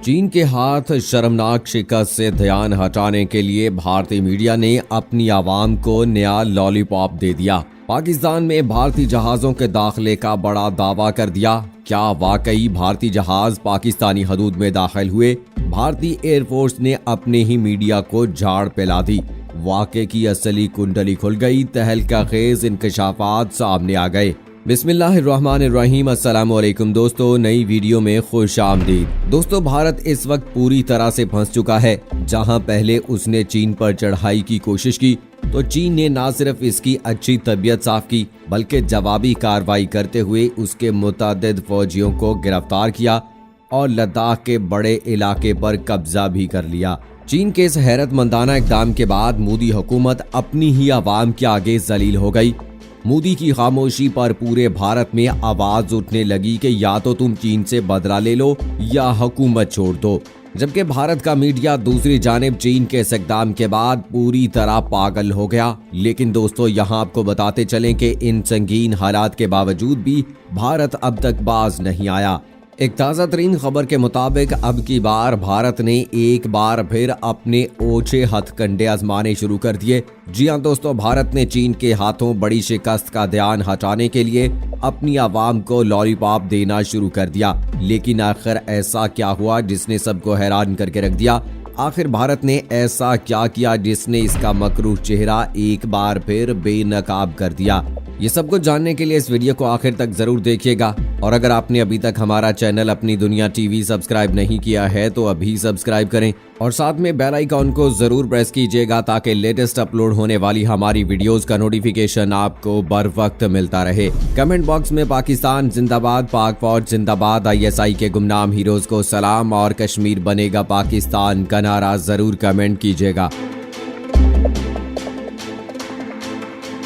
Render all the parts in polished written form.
चीन के हाथ शर्मनाक शिकस्त से ध्यान हटाने के लिए भारतीय मीडिया ने अपनी आवाम को नया लॉलीपॉप दे दिया। पाकिस्तान में भारतीय जहाजों के दाखिले का बड़ा दावा कर दिया। क्या वाकई भारतीय जहाज पाकिस्तानी हदूद में दाखिल हुए? भारतीय एयरफोर्स ने अपने ही मीडिया को झाड़ पिला दी। वाक़े की असली कुंडली खुल गई। तहलका खेज इंकशाफात सामने आ गए। बिस्मिल्लाहिर्रहमानिर्रहीम। अस्सलाम वालेकुम दोस्तों, नई वीडियो में खुश आमदीद। दोस्तों, भारत इस वक्त पूरी तरह से फंस चुका है। जहां पहले उसने चीन पर चढ़ाई की कोशिश की तो चीन ने न सिर्फ इसकी अच्छी तबीयत साफ की बल्कि जवाबी कार्रवाई करते हुए उसके मुतअद्दिद फौजियों को गिरफ्तार किया और लद्दाख के बड़े इलाके पर कब्जा भी कर लिया। चीन के इस हैरतमंदाना इक़दाम के बाद मोदी हुकूमत अपनी ही आवाम के आगे जलील हो गई। मोदी की खामोशी पर पूरे भारत में आवाज उठने लगी कि या तो तुम चीन से बदला ले लो या हुकूमत छोड़ दो। जबकि भारत का मीडिया दूसरी जानिब चीन के इस इक़दाम के बाद पूरी तरह पागल हो गया। लेकिन दोस्तों, यहाँ आपको बताते चलें कि इन संगीन हालात के बावजूद भी भारत अब तक बाज नहीं आया। एक ताज़ा तरीन खबर के मुताबिक अब की बार भारत ने एक बार फिर अपने ओछे हथकंडे आजमाने शुरू कर दिए। जी हां दोस्तों, भारत ने चीन के हाथों बड़ी शिकस्त का ध्यान हटाने के लिए अपनी आवाम को लॉलीपॉप देना शुरू कर दिया। लेकिन आखिर ऐसा क्या हुआ जिसने सबको हैरान करके रख दिया? आखिर भारत ने ऐसा क्या किया जिसने इसका मकरूह चेहरा एक बार फिर बेनकाब कर दिया? ये सब कुछ जानने के लिए इस वीडियो को आखिर तक जरूर देखिएगा। और अगर आपने अभी तक हमारा चैनल अपनी दुनिया टीवी सब्सक्राइब नहीं किया है तो अभी सब्सक्राइब करें और साथ में बेल आइकॉन को जरूर प्रेस कीजिएगा ताकि लेटेस्ट अपलोड होने वाली हमारी वीडियोस का नोटिफिकेशन आपको बर वक्त मिलता रहे। कमेंट बॉक्स में पाकिस्तान जिंदाबाद, पाक फौज जिंदाबाद, ISI के गुमनाम हीरोज को सलाम और कश्मीर बनेगा पाकिस्तान का नारा जरूर कमेंट कीजिएगा।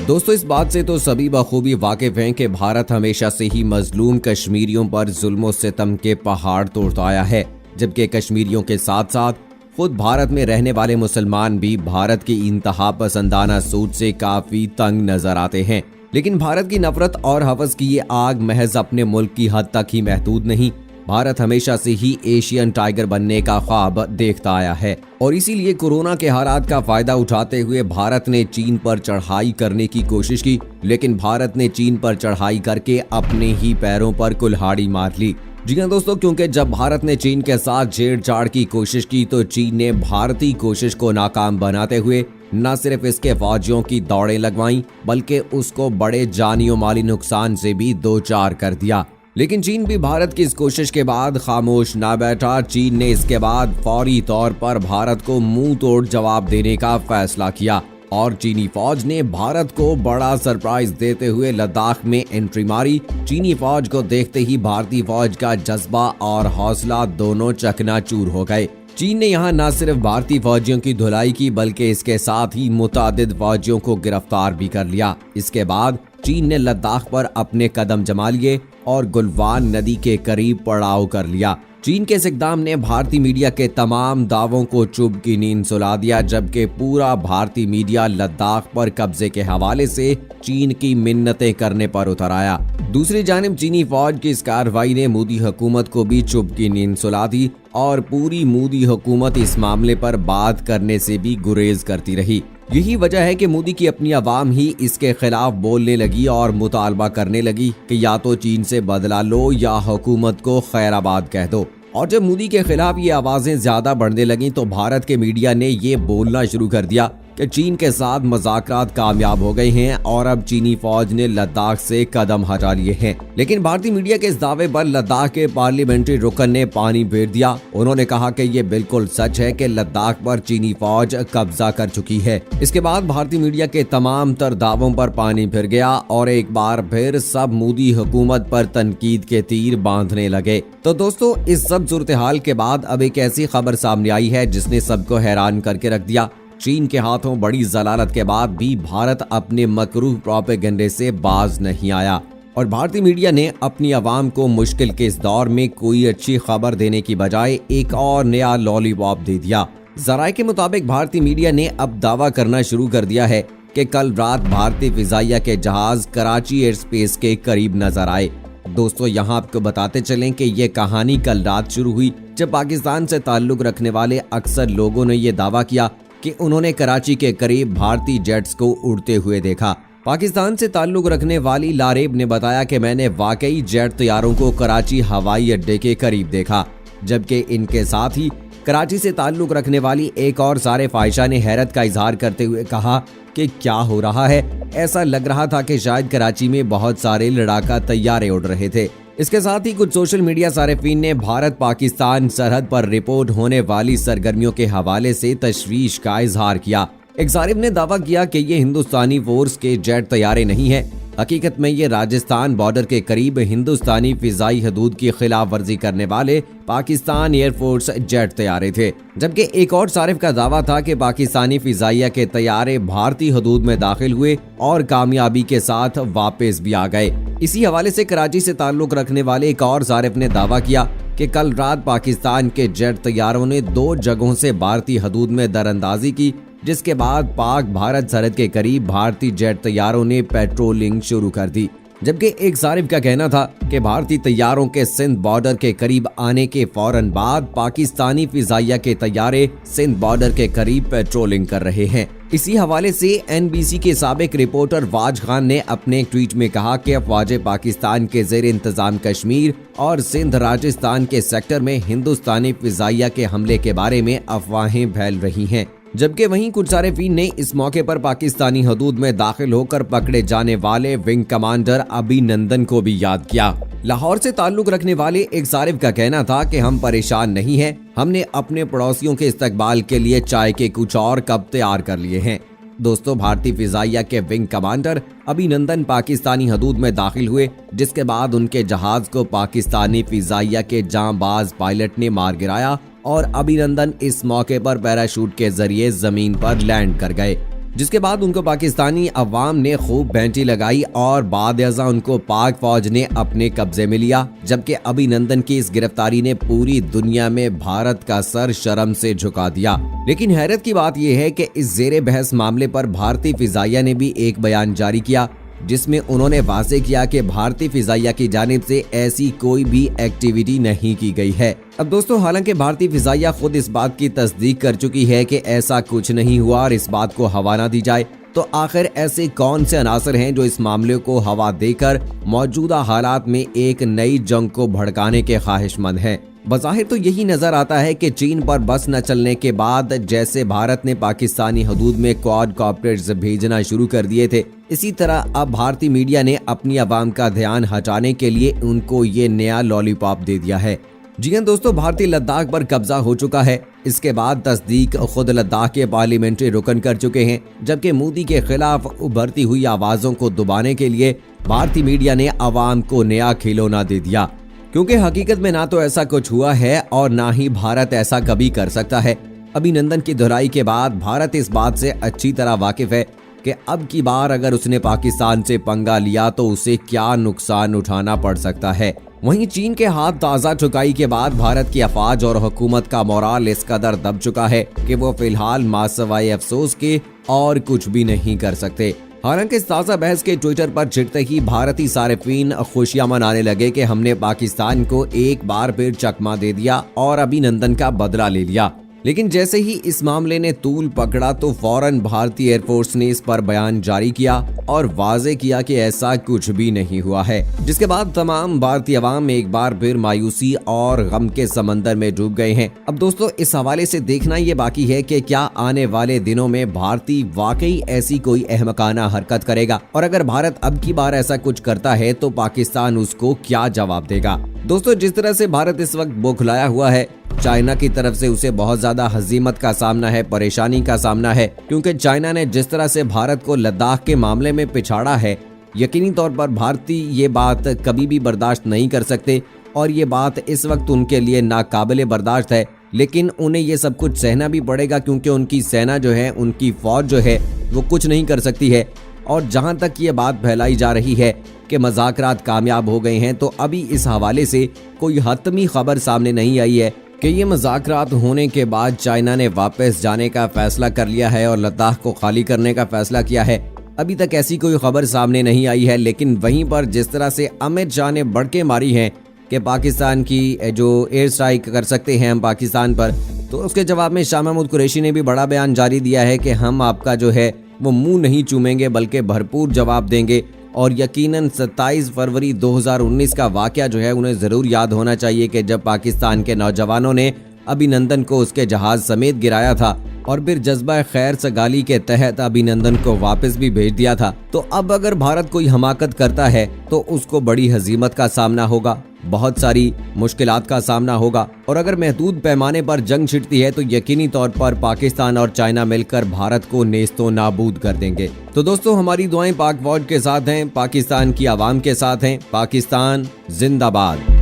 दोस्तों, इस बात से तो सभी बखूबी वाकिफ हैं कि भारत हमेशा से ही मजलूम कश्मीरियों पर जुल्म सितम के पहाड़ तोड़ता आया है। जबकि कश्मीरियों के साथ साथ खुद भारत में रहने वाले मुसलमान भी भारत की इंतहा पसंदाना सोच से काफी तंग नजर आते हैं। लेकिन भारत की नफरत और हवस की ये आग महज अपने मुल्क की हद तक ही महदूद नहीं। भारत हमेशा से ही एशियन टाइगर बनने का ख्वाब देखता आया है और इसीलिए कोरोना के हालात का फायदा उठाते हुए भारत ने चीन पर चढ़ाई करने की कोशिश की। लेकिन भारत ने चीन पर चढ़ाई करके अपने ही पैरों पर कुल्हाड़ी मार ली। जी हां दोस्तों, क्योंकि जब भारत ने चीन के साथ छेड़छाड़ की कोशिश की तो चीन ने भारतीय कोशिश को नाकाम बनाते हुए न सिर्फ इसके फौजियों की दौड़ें लगवाईं बल्कि उसको बड़े जानी और माली नुकसान से भी दो चार कर दिया। लेकिन चीन भी भारत की इस कोशिश के बाद खामोश ना बैठा। चीन ने इसके बाद फौरी तौर पर भारत को मुंह तोड़ जवाब देने का फैसला किया और चीनी फौज ने भारत को बड़ा सरप्राइज देते हुए लद्दाख में एंट्री मारी। चीनी फौज को देखते ही भारतीय फौज का जज्बा और हौसला दोनों चकनाचूर हो गए। चीन ने यहाँ न सिर्फ भारतीय फौजियों की धुलाई की बल्कि इसके साथ ही मुतअद्दिद फौजियों को गिरफ्तार भी कर लिया। इसके बाद चीन ने लद्दाख पर अपने कदम जमा लिए और गुलवान नदी के करीब पड़ाव कर लिया। चीन के इस इक़दाम ने भारतीय मीडिया के तमाम दावों को चुभ की नींद सुला दिया। जबकि पूरा भारतीय मीडिया लद्दाख पर कब्जे के हवाले से चीन की मिन्नतें करने पर उतर आया। दूसरी जानिब चीनी फौज की इस कार्रवाई ने मोदी हुकूमत को भी चुभ की नींद सुला दी और पूरी मोदी हुकूमत इस मामले पर बात करने से भी गुरेज करती रही। यही वजह है कि मोदी की अपनी आवाम ही इसके खिलाफ बोलने लगी और मुतालबा करने लगी कि या तो चीन से बदला लो या हुकूमत को खैराबाद कह दो। और जब मोदी के खिलाफ ये आवाजें ज्यादा बढ़ने लगी तो भारत के मीडिया ने ये बोलना शुरू कर दिया कि चीन के साथ मज़ाकरात कामयाब हो गए हैं और अब चीनी फौज ने लद्दाख से कदम हटा लिए हैं। लेकिन भारतीय मीडिया के इस दावे पर लद्दाख के पार्लियामेंट्री रुकन ने पानी फेर दिया। उन्होंने कहा कि ये बिल्कुल सच है कि लद्दाख पर चीनी फौज कब्जा कर चुकी है। इसके बाद भारतीय मीडिया के तमाम तर दावों पर पानी फिर गया और एक बार फिर सब मोदी हुकूमत पर तनकीद के तीर बांधने लगे। तो दोस्तों, इस सब सूरत हाल के बाद अब एक ऐसी खबर सामने आई है जिसने सबको हैरान करके रख दिया। चीन के हाथों बड़ी जलालत के बाद भी भारत अपने मकरूह प्रोपेगेंडे से बाज नहीं आया और भारतीय मीडिया ने अपनी आवाम को मुश्किल के इस दौर में कोई अच्छी खबर देने की बजाय एक और नया लॉलीपॉप दे दिया। जराये के मुताबिक भारतीय मीडिया ने अब दावा करना शुरू कर दिया है कि कल रात भारतीय फिजाइया के जहाज कराची एयर स्पेस के करीब नजर आए। दोस्तों, यहाँ आपको बताते चलें कि ये कहानी कल रात शुरू हुई जब पाकिस्तान से ताल्लुक रखने वाले अक्सर लोगों ने ये दावा किया कि उन्होंने कराची के करीब भारतीय जेट्स को उड़ते हुए देखा। पाकिस्तान से ताल्लुक रखने वाली लारेब ने बताया कि मैंने वाकई जेट तैयारों को कराची हवाई अड्डे के करीब देखा, जबकि इनके साथ ही कराची से ताल्लुक रखने वाली एक और सारे फाहिशा ने हैरत का इजहार करते हुए कहा कि क्या हो रहा है। ऐसा लग रहा था कि शायद कराची में बहुत सारे लड़ाका तैयारे उड़ रहे थे। इसके साथ ही कुछ सोशल मीडिया सारिफीन ने भारत पाकिस्तान सरहद पर रिपोर्ट होने वाली सरगर्मियों के हवाले से तशवीश का इजहार किया। एक सारिफ ने दावा किया कि ये हिंदुस्तानी फोर्स के जेट तैयारे नहीं है, हकीकत में ये राजस्थान बॉर्डर के करीब हिंदुस्तानी फिजाई हदूद की खिलाफ वर्जी करने वाले पाकिस्तान एयरफोर्स जेट तैयारे थे। जबकि एक और सारिफ का दावा था कि पाकिस्तानी फिजाइया के तैयारे भारतीय हदूद में दाखिल हुए और कामयाबी के साथ वापस भी आ गए। इसी हवाले से कराची से ताल्लुक रखने वाले एक और सारिफ ने दावा किया कि कल रात पाकिस्तान के जेट तैयारों ने 2 जगहों से भारतीय हदूद में दरअंदाजी की, जिसके बाद पाक भारत सरहद के करीब भारतीय जेट तैयारों ने पेट्रोलिंग शुरू कर दी। जबकि एक सारिफ का कहना था कि भारतीय तैयारों के सिंध बॉर्डर के करीब आने के फौरन बाद पाकिस्तानी फिजाइया के तैयारे सिंध बॉर्डर के करीब पेट्रोलिंग कर रहे हैं। इसी हवाले से NBC के साबिक रिपोर्टर वाज खान ने अपने ट्वीट में कहा कि अफवाज पाकिस्तान के जेर इंतजाम कश्मीर और सिंध राजस्थान के सेक्टर में हिंदुस्तानी फिजाइया के हमले के बारे में अफवाहें फैल रही हैं। जबकि वहीं कुछ सारिफीन ने इस मौके पर पाकिस्तानी हदूद में दाखिल होकर पकड़े जाने वाले विंग कमांडर अभिनंदन को भी याद किया। लाहौर से ताल्लुक रखने वाले एक सारिफ का कहना था कि हम परेशान नहीं हैं, हमने अपने पड़ोसियों के इस्तकबाल के लिए चाय के कुछ और कप तैयार कर लिए हैं। दोस्तों, भारतीय फिजाइया के विंग कमांडर अभिनंदन पाकिस्तानी हदूद में दाखिल हुए, जिसके बाद उनके जहाज को पाकिस्तानी फिजाइया के जांबाज पायलट ने मार गिराया और अभिनंदन इस मौके पर पैराशूट के जरिए जमीन पर लैंड कर गए, जिसके बाद उनको पाकिस्तानी अवाम ने खूब बेंटी लगाई और बाद अज़ा उनको पाक फौज ने अपने कब्जे में लिया। जबकि अभिनंदन की इस गिरफ्तारी ने पूरी दुनिया में भारत का सर शर्म से झुका दिया। लेकिन हैरत की बात यह है कि इस जेरे बहस मामले पर भारतीय फिजाइया ने भी एक बयान जारी किया, जिसमें उन्होंने वाज़ेह किया कि भारतीय फिजाइया की जानिब से ऐसी कोई भी एक्टिविटी नहीं की गई है। अब दोस्तों, हालांकि भारतीय फिजाइया खुद इस बात की तस्दीक कर चुकी है कि ऐसा कुछ नहीं हुआ और इस बात को हवा ना दी जाए, तो आखिर ऐसे कौन से अनासर हैं जो इस मामले को हवा देकर मौजूदा हालात में एक नई जंग को भड़काने के ख्वाहिशमंद हैं? बज़ाहिर तो यही नजर आता है कि चीन पर बस न चलने के बाद जैसे भारत ने पाकिस्तानी हदूद में क्वाड कॉप्टर्स भेजना शुरू कर दिए थे, इसी तरह अब भारतीय मीडिया ने अपनी आवाम का ध्यान हटाने के लिए उनको ये नया लॉलीपॉप दे दिया है। जी हां दोस्तों, भारतीय लद्दाख पर कब्जा हो चुका है। इसके बाद तस्दीक खुद लद्दाख के पार्लियामेंट्री रुकन कर चुके हैं, जबकि मोदी के खिलाफ उभरती हुई आवाजों को दबाने के लिए भारतीय मीडिया ने आवाम को नया खिलौना दे दिया, क्योंकि हकीकत में ना तो ऐसा कुछ हुआ है और ना ही भारत ऐसा कभी कर सकता है। अभिनंदन की दोहराई के बाद भारत इस बात से अच्छी तरह वाकिफ है कि अब की बार अगर उसने पाकिस्तान से पंगा लिया तो उसे क्या नुकसान उठाना पड़ सकता है। वहीं चीन के हाथ ताज़ा ठुकाई के बाद भारत की अफवाज और हुकूमत का मोराल इस कदर दब चुका है कि वो फिलहाल मासवाए अफसोस के और कुछ भी नहीं कर सकते। हालांकि इस ताज़ा बहस के ट्विटर पर छिड़ते ही भारतीय सारिफीन खुशियां मनाने लगे कि हमने पाकिस्तान को एक बार फिर चकमा दे दिया और अभिनंदन का बदला ले लिया। लेकिन जैसे ही इस मामले ने तूल पकड़ा तो फौरन भारतीय एयरफोर्स ने इस पर बयान जारी किया और वाज़ेह किया कि ऐसा कुछ भी नहीं हुआ है, जिसके बाद तमाम भारतीय अवाम एक बार फिर मायूसी और गम के समंदर में डूब गए हैं। अब दोस्तों, इस हवाले से देखना ये बाकी है कि क्या आने वाले दिनों में भारतीय वाकई ऐसी कोई अहमकाना हरकत करेगा, और अगर भारत अब की बार ऐसा कुछ करता है तो पाकिस्तान उसको क्या जवाब देगा। दोस्तों, जिस तरह से भारत इस वक्त बौखलाया हुआ है, चाइना की तरफ से उसे बहुत ज्यादा हजीमत का सामना है, परेशानी का सामना है, क्योंकि चाइना ने जिस तरह से भारत को लद्दाख के मामले में पिछाड़ा है, यकीनी तौर पर भारतीय ये बात कभी भी बर्दाश्त नहीं कर सकते और ये बात इस वक्त उनके लिए नाकाबिले बर्दाश्त है। लेकिन उन्हें ये सब कुछ सहना भी पड़ेगा, क्योंकि उनकी सेना जो है, उनकी फौज जो है, वो कुछ नहीं कर सकती है। और जहां तक ये बात फैलाई जा रही है कि मज़ाकरात कामयाब हो गए हैं, तो अभी इस हवाले से कोई हतमी खबर सामने नहीं आई है कि ये मज़ाकरात होने के बाद चाइना ने वापस जाने का फैसला कर लिया है और लद्दाख को खाली करने का फैसला किया है। अभी तक ऐसी कोई खबर सामने नहीं आई है। लेकिन वहीं पर जिस तरह से अमित शाह ने बढ़के मारी है कि पाकिस्तान की जो एयर स्ट्राइक कर सकते हैं हम पाकिस्तान पर, तो उसके जवाब में शाह महमूद कुरैशी ने भी बड़ा बयान जारी दिया है कि हम आपका जो है वो मुंह नहीं चूमेंगे बल्कि भरपूर जवाब देंगे। और यकीनन 27 फरवरी 2019 का वाकया जो है उन्हें ज़रूर याद होना चाहिए कि जब पाकिस्तान के नौजवानों ने अभिनंदन को उसके जहाज समेत गिराया था और फिर जज्बा खैर सगाली के तहत अभिनंदन को वापस भी भेज दिया था। तो अब अगर भारत कोई हमाकत करता है तो उसको बड़ी हजीमत का सामना होगा, बहुत सारी मुश्किलात का सामना होगा। और अगर महदूद पैमाने पर जंग छिड़ती है तो यकीनी तौर पर पाकिस्तान और चाइना मिलकर भारत को नेस्तो नाबूद कर देंगे। तो दोस्तों, हमारी दुआएं पाक फौज के साथ हैं, पाकिस्तान की आवाम के साथ हैं। पाकिस्तान जिंदाबाद।